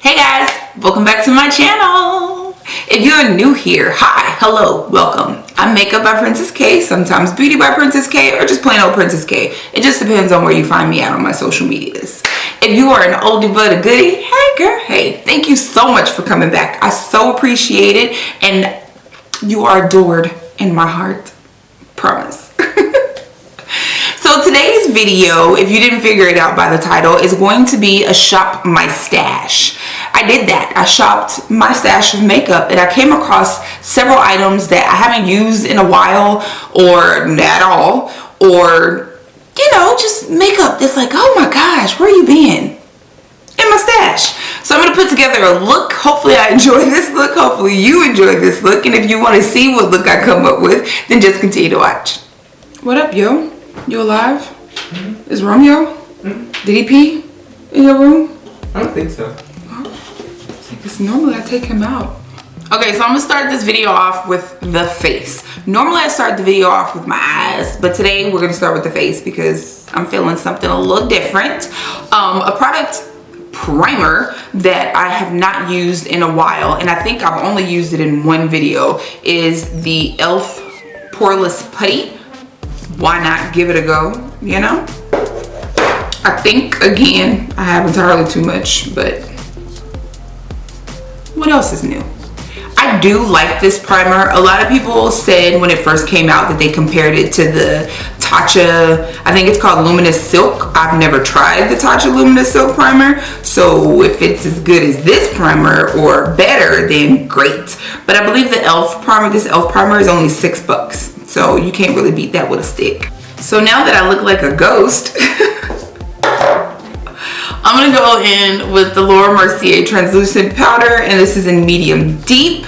Hey guys, welcome back to my channel. If you're new here, hi, hello, welcome. I'm Makeup by Princess K, sometimes Beauty by Princess K, or just plain old Princess K. It just depends on where you find me at on my social medias. If you are an oldie but a goodie, hey girl, hey, thank you so much for coming back. I so appreciate it, and you are adored in my heart, promise. So today's video, if you didn't figure it out by the title, is going to be a shop my stash. I did that. I shopped my stash of makeup and I came across several items that I haven't used in a while or at all, or you know, just makeup that's like, oh my gosh, where you been? In my stash. So I'm going to put together a look. Hopefully I enjoy this look. Hopefully you enjoy this look. And if you want to see what look I come up with, then just continue to watch. What up, yo? You alive? Mm-hmm. Is Romeo? Mm-hmm. Did he pee in your room? I don't think so. Because normally I take him out. Okay, so I'm gonna start this video off with the face. Normally I start the video off with my eyes, but today we're gonna start with the face because I'm feeling something a little different. A product primer that I have not used in a while, and I think I've only used it in one video, is the e.l.f. Poreless Putty. Why not give it a go, you know? I think, again, I have entirely too much, but what else is new? I do like this primer. A lot of people said when it first came out that they compared it to the Tatcha, I think it's called Luminous Silk. I've never tried the Tatcha Luminous Silk primer, so if it's as good as this primer or better, then great. But I believe the e.l.f. primer, this e.l.f. primer is only $6. So you can't really beat that with a stick. So now that I look like a ghost, I'm gonna go in with the Laura Mercier translucent powder, and this is in medium deep,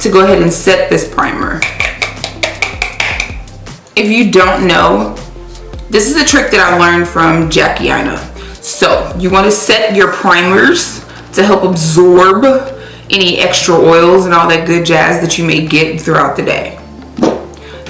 to go ahead and set this primer. If you don't know, this is a trick that I learned from Jaclyn. So you want to set your primers to help absorb any extra oils and all that good jazz that you may get throughout the day.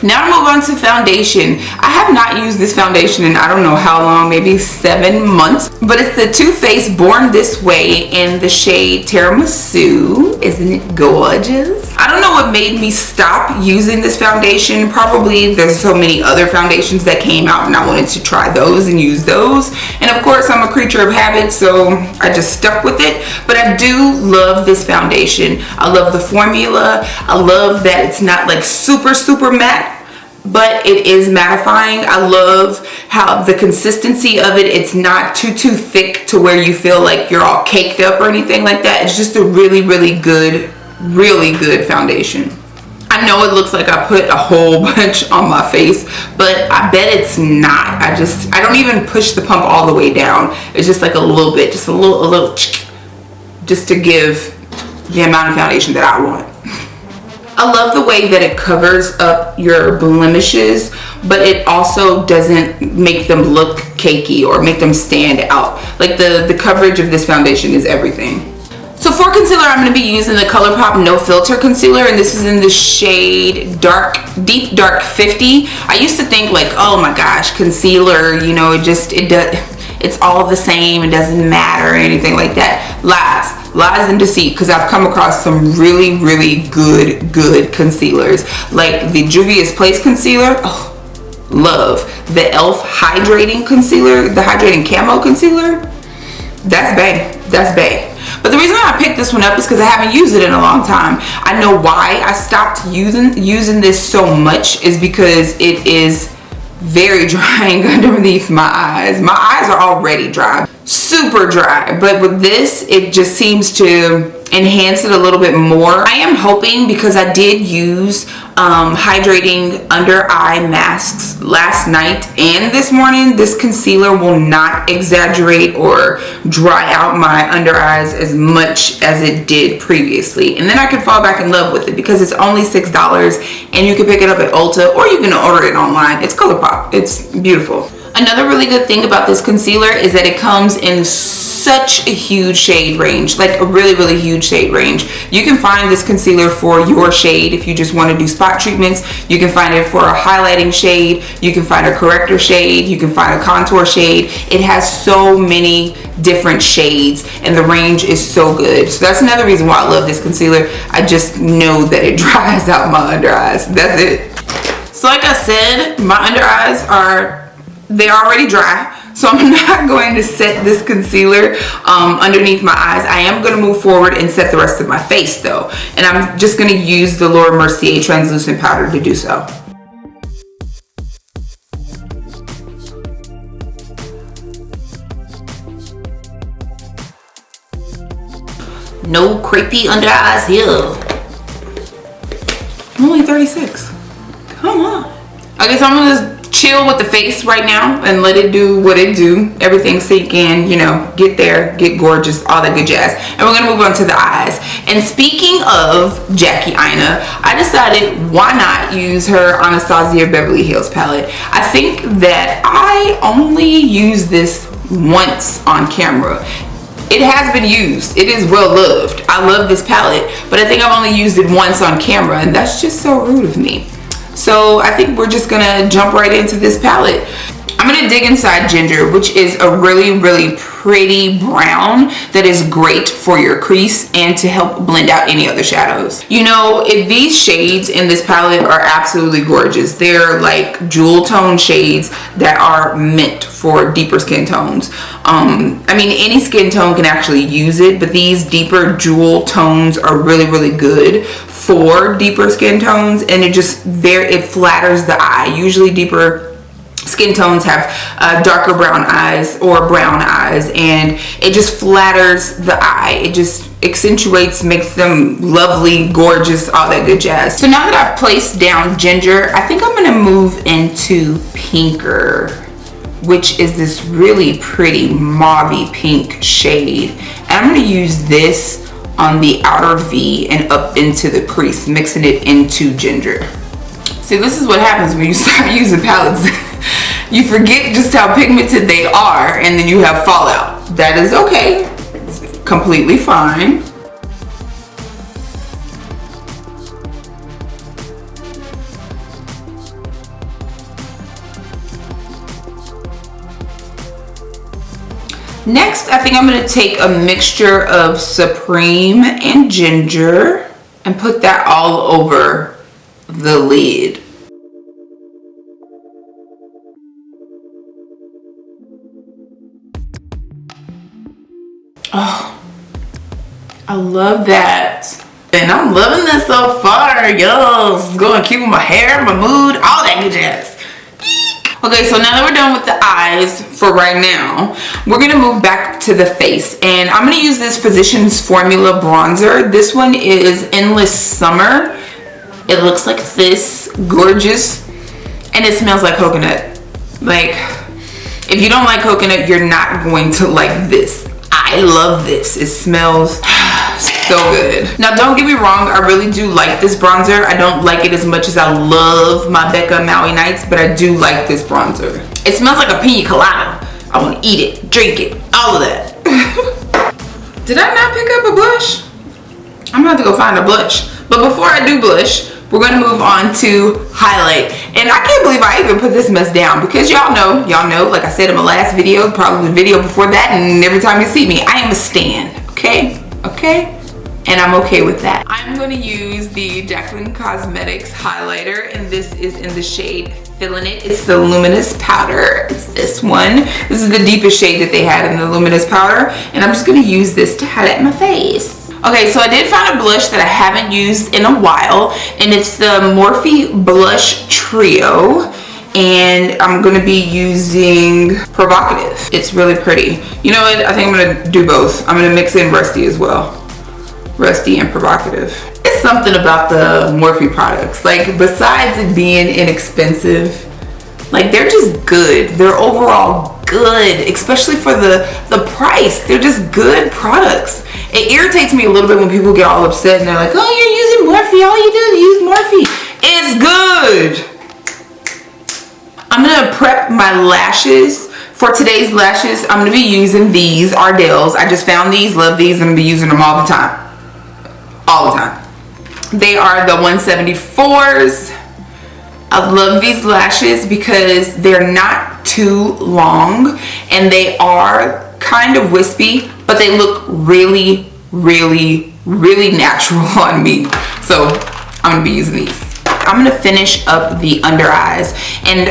Now to move on to foundation. I have not used this foundation in I don't know how long, maybe 7 months, but it's the Too Faced Born This Way in the shade Tiramisu. Isn't it gorgeous? I don't know what made me stop using this foundation. Probably there's so many other foundations that came out and I wanted to try those and use those. And of course I'm a creature of habit, so I just stuck with it. But I do love this foundation. I love the formula. I love that it's not like super matte, but it is mattifying. I love how the consistency of it, it's not too thick to where you feel like you're all caked up or anything like that. It's just a really good foundation. I know it looks like I put a whole bunch on my face, but I bet it's not. I don't even push the pump all the way down. It's just like a little bit, just a little just to give the amount of foundation that I want. I love the way that it covers up your blemishes, but it also doesn't make them look cakey or make them stand out. Like the coverage of this foundation is everything. So for concealer, I'm going to be using the ColourPop No Filter Concealer, and this is in the shade Deep Dark 50. I used to think like, oh my gosh, concealer, you know, it's all the same, it doesn't matter or anything like that. Lies and deceit, because I've come across some really good concealers, like the Juvia's Place concealer. Oh, love the e.l.f. hydrating concealer, the hydrating camo concealer. That's bae. But the reason I picked this one up is because I haven't used it in a long time. I know why I stopped using this so much is because it is very drying underneath my eyes. My eyes are already dry, super dry, but with this it just seems to enhance it a little bit more. I am hoping, because I did use hydrating under eye masks last night and this morning, this concealer will not exaggerate or dry out my under eyes as much as it did previously, and then I can fall back in love with it because it's only $6 and you can pick it up at Ulta or you can order it online. It's ColourPop. It's beautiful. Another really good thing about this concealer is that it comes in such a huge shade range, like a really huge shade range. You can find this concealer for your shade if you just want to do spot treatments. You can find it for a highlighting shade. You can find a corrector shade. You can find a contour shade. It has so many different shades and the range is so good. So that's another reason why I love this concealer. I just know that it dries out my under eyes. That's it. So like I said, my under eyes they're already dry. So I'm not going to set this concealer underneath my eyes. I am going to move forward and set the rest of my face though. And I'm just going to use the Laura Mercier translucent powder to do so. No crepey under eyes here. I'm only 36. Come on. Okay, so I'm gonna just chill with the face right now and let it do what it do. Everything sink in, you know, get there, get gorgeous, all that good jazz. And we're gonna move on to the eyes. And speaking of Jackie Aina, I decided why not use her Anastasia Beverly Hills palette. I think that I only use this once on camera. It has been used. It is well loved. I love this palette, but I think I've only used it once on camera, and that's just so rude of me. So I think we're just gonna jump right into this palette. I'm gonna dig inside Ginger, which is a really pretty brown that is great for your crease and to help blend out any other shadows. You know, these shades in this palette are absolutely gorgeous. They're like jewel tone shades that are meant for deeper skin tones. I mean, any skin tone can actually use it, but these deeper jewel tones are really good for deeper skin tones, and it flatters the eye. Usually deeper skin tones have darker brown eyes or brown eyes, and it just flatters the eye. It just accentuates, makes them lovely, gorgeous, all that good jazz. So now that I've placed down Ginger, I think I'm gonna move into Pinker, which is this really pretty mauvey pink shade. And I'm gonna use this on the outer V and up into the crease, mixing it into Ginger. See, this is what happens when you start using palettes. You forget just how pigmented they are, and then you have fallout. That is okay. It's completely fine. Next, I think I'm going to take a mixture of Supreme and Ginger and put that all over the lid. Oh, I love that. And I'm loving this so far, yo. It's going cute with my hair, my mood, all that good jazz. Okay, so now that we're done with the eyes for right now, we're gonna move back to the face. And I'm gonna use this Physicians Formula bronzer. This one is Endless Summer. It looks like this, gorgeous. And it smells like coconut. Like, if you don't like coconut, you're not going to like this. I love this. It smells so good. Now, don't get me wrong, I really do like this bronzer. I don't like it as much as I love my Becca Maui Nights, but I do like this bronzer. It smells like a pina colada. I want to eat it, drink it, all of that. Did I not pick up a blush? I'm gonna have to go find a blush. But before I do blush, we're gonna move on to highlight. And I can't believe I even put this mess down, because y'all know, like I said in my last video, probably the video before that, and every time you see me, I am a stan, okay? And I'm okay with that. I'm gonna use the Jaclyn Cosmetics highlighter, and this is in the shade Feelin' It. It's the Luminous powder. It's this one. This is the deepest shade that they had in the Luminous powder, and I'm just gonna use this to highlight my face. Okay, so I did find a blush that I haven't used in a while, and it's the Morphe Blush Trio, and I'm gonna be using Provocative. It's really pretty. You know what? I think I'm gonna do both. I'm gonna mix in Rusty as well. Rusty and Provocative. It's something about the Morphe products. Like, besides it being inexpensive, like, they're just good. They're overall good, especially for the price. They're just good products. It irritates me a little bit when people get all upset and they're like, oh, you're using Morphe. All you do is use Morphe. It's good. I'm gonna prep my lashes. For today's lashes, I'm gonna be using these Ardells. I just found these, love these. I'm gonna be using them all the time. All the time. They are the 174s. I love these lashes because they're not too long and they are kind of wispy, but they look really, really, really natural on me. So I'm gonna be using these. I'm gonna finish up the under eyes, and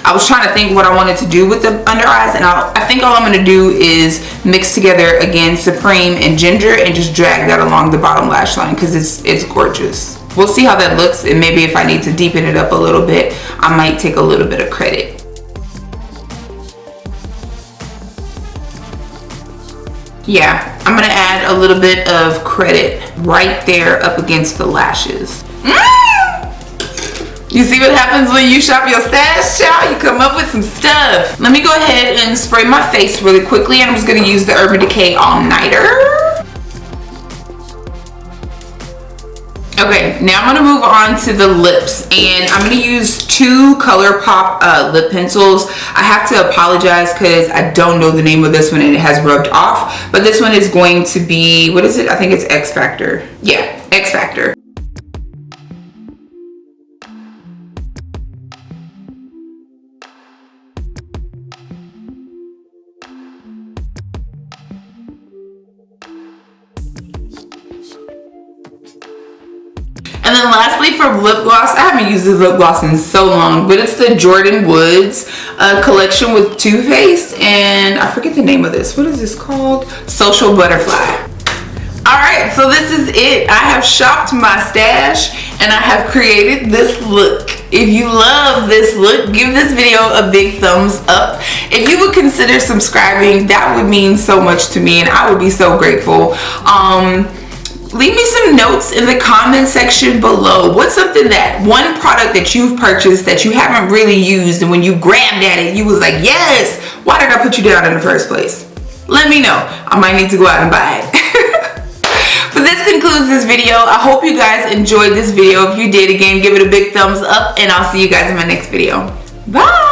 I was trying to think what I wanted to do with the under eyes, and I think all I'm gonna do is mix together again Supreme and Ginger and just drag that along the bottom lash line because it's gorgeous. We'll see how that looks, and maybe if I need to deepen it up a little bit, I might take a little bit of credit. Yeah, I'm gonna add a little bit of credit right there up against the lashes. You see what happens when you shop your stash, child? You come up with some stuff. Let me go ahead and spray my face really quickly, and I'm just gonna use the Urban Decay All Nighter. Okay, now I'm gonna move on to the lips, and I'm gonna use two ColourPop lip pencils. I have to apologize because I don't know the name of this one and it has rubbed off, but this one is going to be, what is it? I think it's X Factor. Yeah, X Factor. And then lastly, for lip gloss, I haven't used this lip gloss in so long, but it's the Jordyn Woods collection with Too Faced, and I forget the name of this. What is this called? Social Butterfly. Alright, so this is it. I have shopped my stash and I have created this look. If you love this look, give this video a big thumbs up. If you would consider subscribing, that would mean so much to me and I would be so grateful. Leave me some notes in the comment section below. What's something that, one product that you've purchased that you haven't really used, and when you grabbed at it, you was like, yes, why did I put you down in the first place? Let me know. I might need to go out and buy it. But this concludes this video. I hope you guys enjoyed this video. If you did, again, give it a big thumbs up, and I'll see you guys in my next video. Bye.